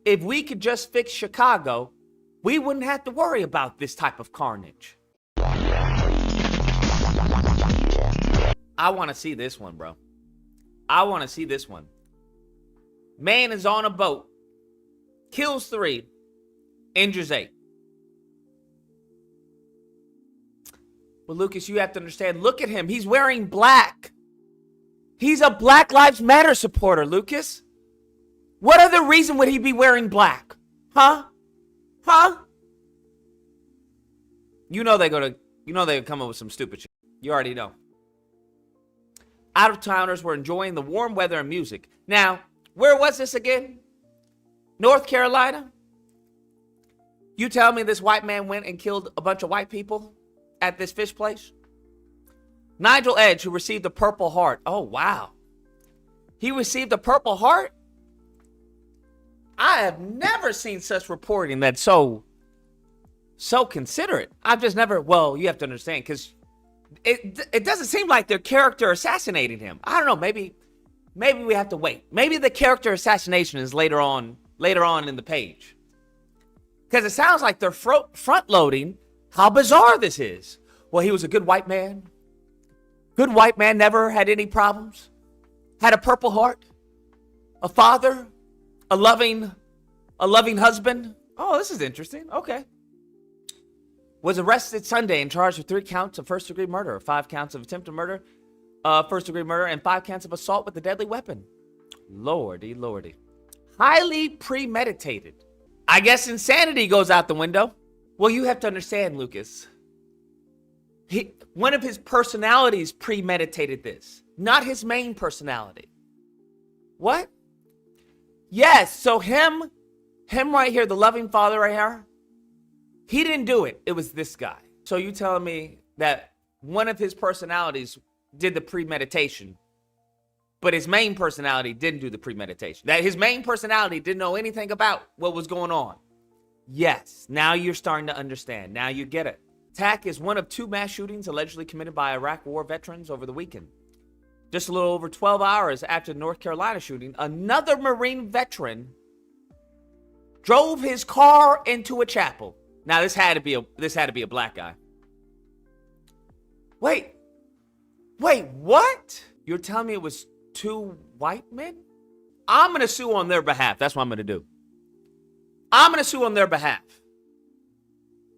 if we could just fix Chicago, we wouldn't have to worry about this type of carnage. I want to see this one, bro. I want to see this one. Man is on a boat, kills 3, injures 8. But Lucas, you have to understand, look at him. He's wearing black. He's a Black Lives Matter supporter, Lucas. What other reason would he be wearing black? Huh? You know they come up with some stupid shit. You already know. Out-of-towners were enjoying the warm weather and music. Now, where was this again? North Carolina? You tell me this white man went and killed a bunch of white people at this fish place? Nigel Edge, who received a Purple Heart. Oh, wow. He received a Purple Heart? I have never seen such reporting that's so considerate. I've just never, well, you have to understand, because it doesn't seem like their character assassinated him. I don't know, maybe we have to wait. Maybe the character assassination is later on in the page. Because it sounds like they're front-loading how bizarre this is. Well, he was a good white man. Good white man, never had any problems. Had a Purple Heart. A father. A loving husband. Oh, this is interesting. Okay. Was arrested Sunday and charged with 3 counts of first-degree murder, 5 counts of attempted murder, first-degree murder, and 5 counts of assault with a deadly weapon. Lordy. Highly premeditated. I guess insanity goes out the window. Well, you have to understand, Lucas. One of his personalities premeditated this, not his main personality. What? Yes, so him right here, the loving father right here, he didn't do it. It was this guy. So you telling me that one of his personalities did the premeditation, but his main personality didn't do the premeditation? That his main personality didn't know anything about what was going on? Yes, now you're starting to understand. Now you get it. Attack is one of 2 mass shootings allegedly committed by Iraq war veterans over the weekend. Just a little over 12 hours after the North Carolina shooting, another Marine veteran drove his car into a chapel. Now this had to be a black guy. Wait, what? You're telling me it was 2 white men? I'm going to sue on their behalf. That's what I'm going to do. I'm going to sue on their behalf.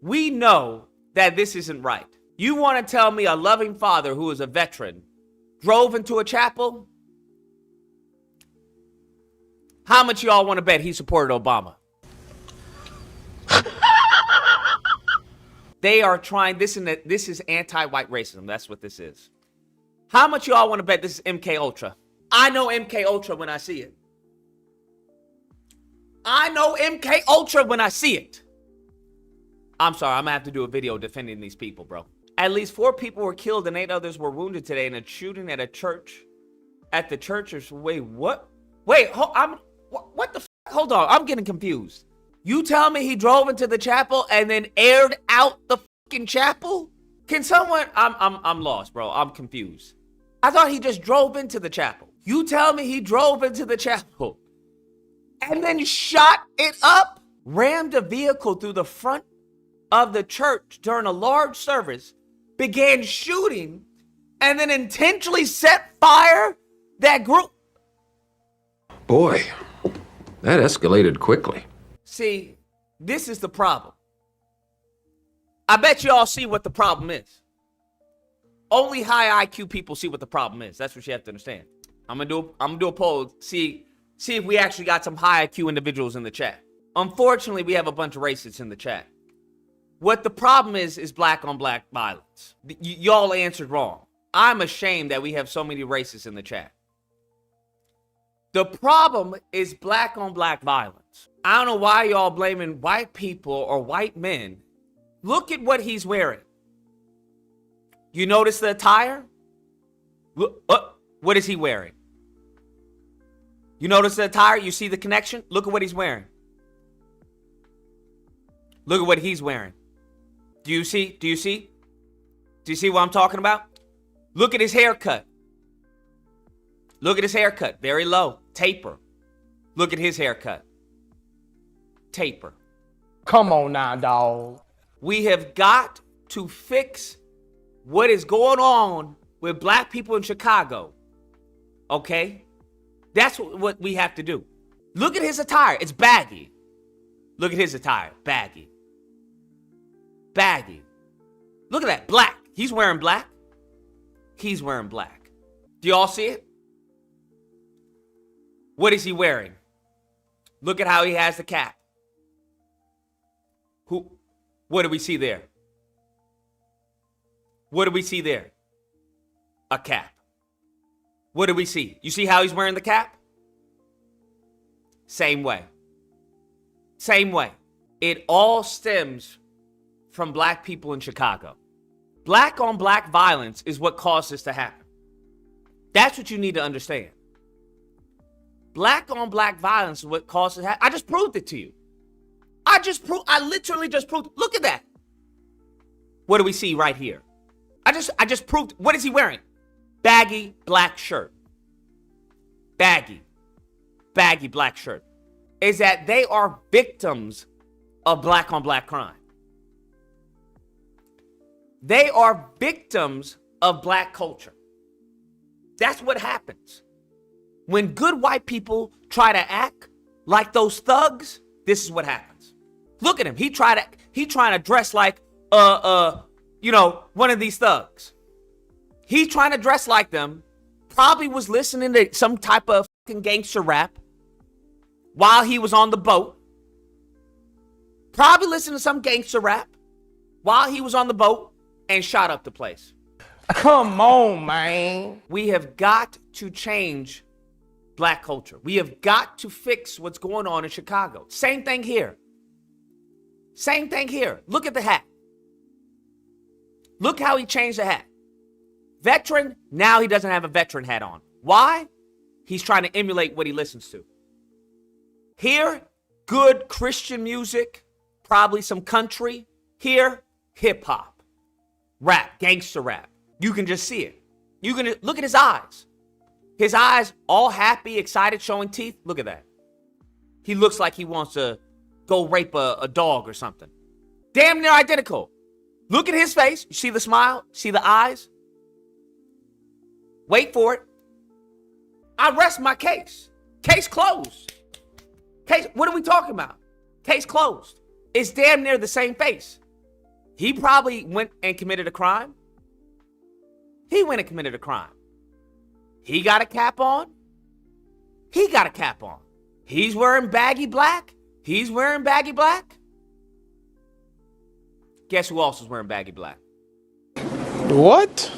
We know that this isn't right. You want to tell me a loving father who is a veteran drove into a chapel? How much y'all want to bet he supported Obama? They are trying, this is anti-white racism. That's what this is. How much y'all want to bet this is MK Ultra? I know MK Ultra when I see it. I know MK Ultra when I see it. I'm sorry, I'm gonna have to do a video defending these people, bro. At least 4 people were killed and 8 others were wounded today in a shooting at a church. At the church, wait, what? Wait, what the f? Hold on, I'm getting confused. You tell me he drove into the chapel and then aired out the fucking chapel? Can someone, I'm lost, bro. I'm confused. I thought he just drove into the chapel. You tell me he drove into the chapel and then shot it up? Rammed a vehicle through the front of the church during a large service, began shooting, and then intentionally set fire that group. Boy, that escalated quickly. See, this is the problem. I bet you all see what the problem is. Only high IQ people see what the problem is. That's what you have to understand. I'm gonna do a poll, see if we actually got some high IQ individuals in the chat. Unfortunately, we have a bunch of racists in the chat. What the problem is black on black violence. Y'all answered wrong. I'm ashamed that we have so many racists in the chat. The problem is black on black violence. I don't know why y'all blaming white people or white men. Look at what he's wearing. You notice the attire? Look, what is he wearing? You notice the attire? You see the connection? Look at what he's wearing. Look at what he's wearing. Do you see? Do you see? Do you see what I'm talking about? Look at his haircut. Look at his haircut. Very low. Taper. Look at his haircut. taper. Come on now, dog. We have got to fix what is going on with black people in Chicago. Okay? That's what we have to do. Look at his attire. It's baggy. Look at his attire. Baggy. Baggy. Look at that. Black. He's wearing black. He's wearing black. Do y'all see it? What is he wearing? Look at how he has the cap. What do we see there? What do we see there? A cap. What do we see? You see how he's wearing the cap? Same way. Same way. It all stems from black people in Chicago. Black on black violence is what caused this to happen. That's what you need to understand. Black on black violence is what caused it to happen. I just proved it to you. I literally just proved. Look at that. What do we see right here? I just proved. What is he wearing? Baggy black shirt. Baggy black shirt. Is that they are victims of black on black crime. They are victims of black culture. That's what happens. When good white people try to act like those thugs, this is what happens. Look at him. He trying to dress like one of these thugs. He's trying to dress like them. Probably was listening to some type of fucking gangster rap while he was on the boat. Probably listening to some gangster rap while he was on the boat and shot up the place. Come on, man. We have got to change black culture. We have got to fix what's going on in Chicago. Same thing here. Same thing here. Look at the hat. Look how he changed the hat. Veteran, now he doesn't have a veteran hat on. Why? He's trying to emulate what he listens to. Here, good Christian music, probably some country. Here, hip hop, rap, gangster rap. You can just see it. You can look at his eyes. His eyes all happy, excited, showing teeth. Look at that. He looks like he wants to go rape a dog or something. Damn near identical. Look at his face. You see the smile? See the eyes? Wait for it. I rest my case. Case closed. What are we talking about? Case closed. It's damn near the same face. He probably went and committed a crime. He went and committed a crime. He got a cap on. He got a cap on. He's wearing baggy black. He's wearing baggy black. Guess who else is wearing baggy black? What?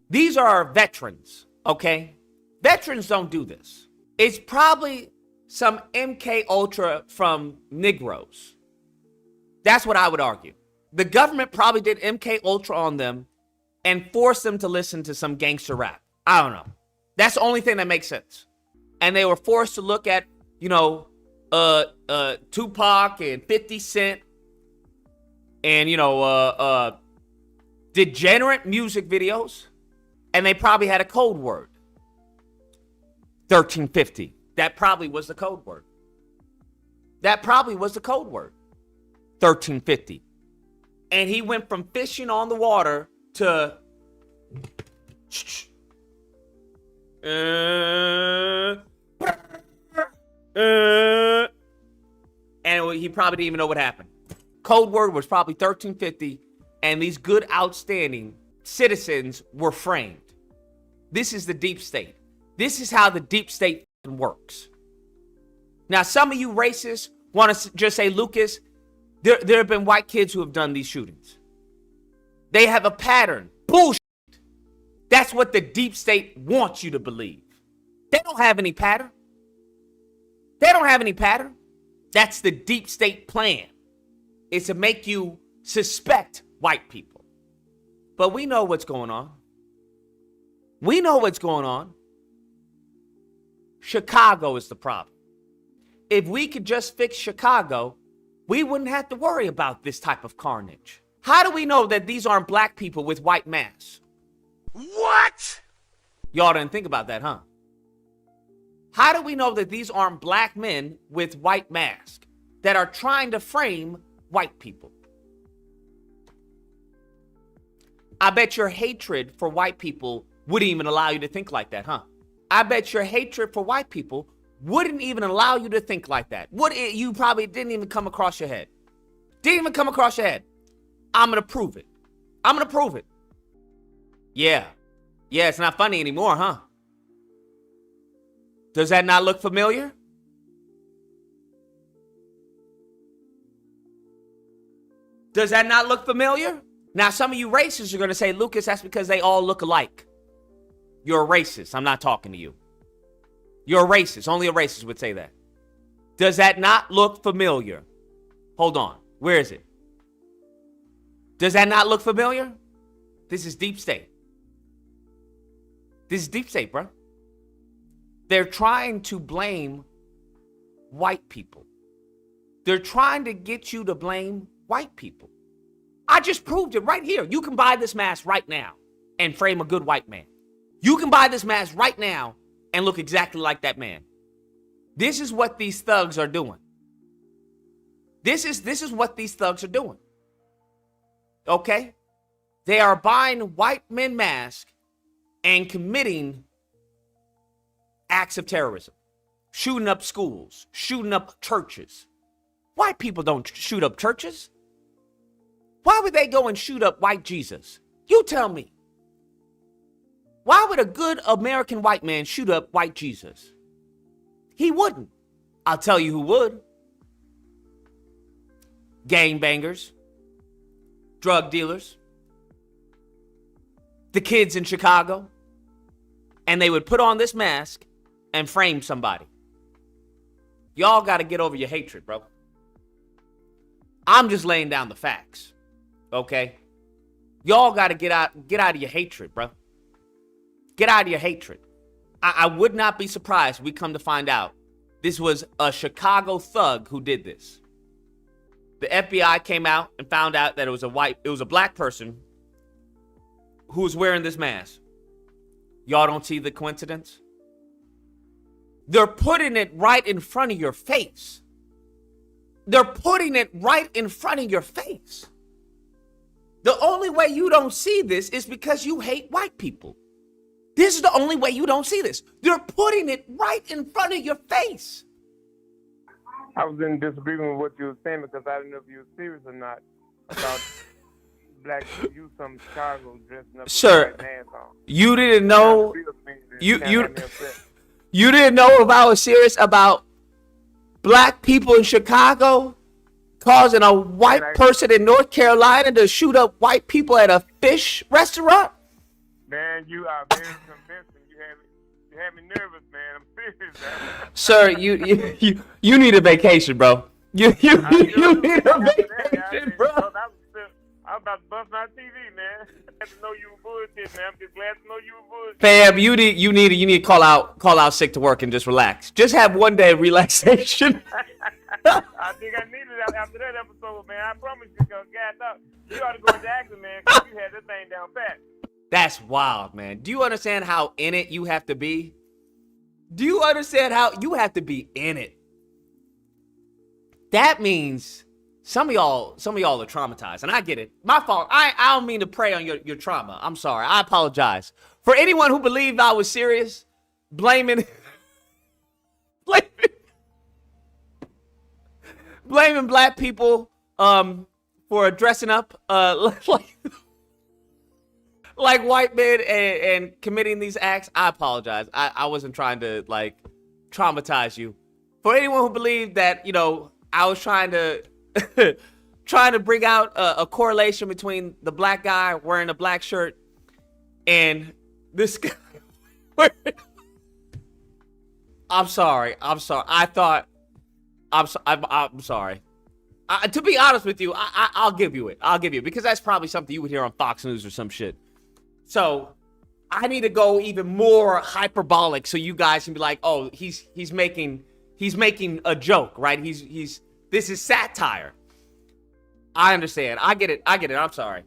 These are veterans, okay? Veterans don't do this. It's probably some MK Ultra from Negroes. That's what I would argue. The government probably did MK Ultra on them and forced them to listen to some gangster rap. I don't know. That's the only thing that makes sense. And they were forced to look at, Tupac and 50 Cent and, degenerate music videos. And they probably had a code word. 1350. That probably was the code word. 1350. And he went from fishing on the water to and he probably didn't even know what happened. Code word was probably 1350, and these good, outstanding citizens were framed. This is the deep state. This is how the deep state works. Now, some of you racists want to just say, Lucas, there have been white kids who have done these shootings. They have a pattern. Bullshit. That's what the deep state wants you to believe. They don't have any pattern. That's the deep state plan. It's to make you suspect white people. But we know what's going on. Chicago is the problem. If we could just fix Chicago, we wouldn't have to worry about this type of carnage. How do we know that these aren't black people with white masks? What? Y'all didn't think about that, huh? How do we know that these aren't black men with white masks? that are trying to frame white people. I bet your hatred for white people wouldn't even allow you to think like that, huh? I bet your hatred for white people wouldn't even allow you to think like that. You probably didn't even come across your head. Didn't even come across your head. I'm going to prove it. I'm going to prove it. Yeah. Yeah, it's not funny anymore, huh? Does that not look familiar? Does that not look familiar? Now, some of you racists are going to say, Lucas, that's because they all look alike. You're a racist. I'm not talking to you. You're a racist. Only a racist would say that. Does that not look familiar? Hold on. Where is it? Does that not look familiar? This is Deepstate. This is Deepstate, bro. They're trying to blame white people. They're trying to get you to blame white people. I just proved it right here. You can buy this mask right now and frame a good white man. You can buy this mask right now and look exactly like that man. This is what these thugs are doing. This is what these thugs are doing. Okay? They are buying white men masks and committing acts of terrorism. Shooting up schools, shooting up churches. White people don't shoot up churches. Why would they go and shoot up white Jesus? You tell me. Why would a good American white man shoot up white Jesus? He wouldn't. I'll tell you who would. Gangbangers, drug dealers, the kids in Chicago, and they would put on this mask and frame somebody. Y'all got to get over your hatred, bro. I'm just laying down the facts, okay? Y'all got to get out of your hatred, bro. Get out of your hatred. I would not be surprised if we come to find out this was a Chicago thug who did this. The FBI came out and found out that it was a black person who was wearing this mask. Y'all don't see the coincidence? They're putting it right in front of your face. They're putting it right in front of your face. The only way you don't see this is because you hate white people. This is the only way you don't see this. They're putting it right in front of your face. I was in disagreement with what you were saying because I didn't know if you were serious or not about black youth from Chicago dressing up with white masks on. You didn't know. You didn't know if I was serious about black people in Chicago causing a white person in North Carolina to shoot up white people at a fish restaurant? Man, you are very convincing. You have me nervous, man. I'm serious, man. Sir, you need a vacation, bro. You need a vacation, bro. I was about to bust my TV, man. I had to know you were bullshit, man. I'm just glad to know you were bullshit. Fam, you need to call out sick to work and just relax. Just have one day of relaxation. I think I needed it after that episode, man. I promise you, because you ought to go into action, man, because you had this thing down pat. That's wild, man. Do you understand how in it you have to be? Do you understand how you have to be in it? That means some of y'all are traumatized, and I get it. My fault. I don't mean to prey on your trauma. I'm sorry. I apologize. For anyone who believed I was serious, blaming black people for dressing up like white men and committing these acts, I apologize. I wasn't trying to traumatize you. For anyone who believed that, I was trying to bring out a correlation between the black guy wearing a black shirt and this guy. I'm sorry. I'm sorry. I'm sorry. To be honest with you, I'll give you it. I'll give you it because that's probably something you would hear on Fox News or some shit. So I need to go even more hyperbolic so you guys can be like, oh, he's making a joke, right? This is satire. I understand. I get it. I'm sorry.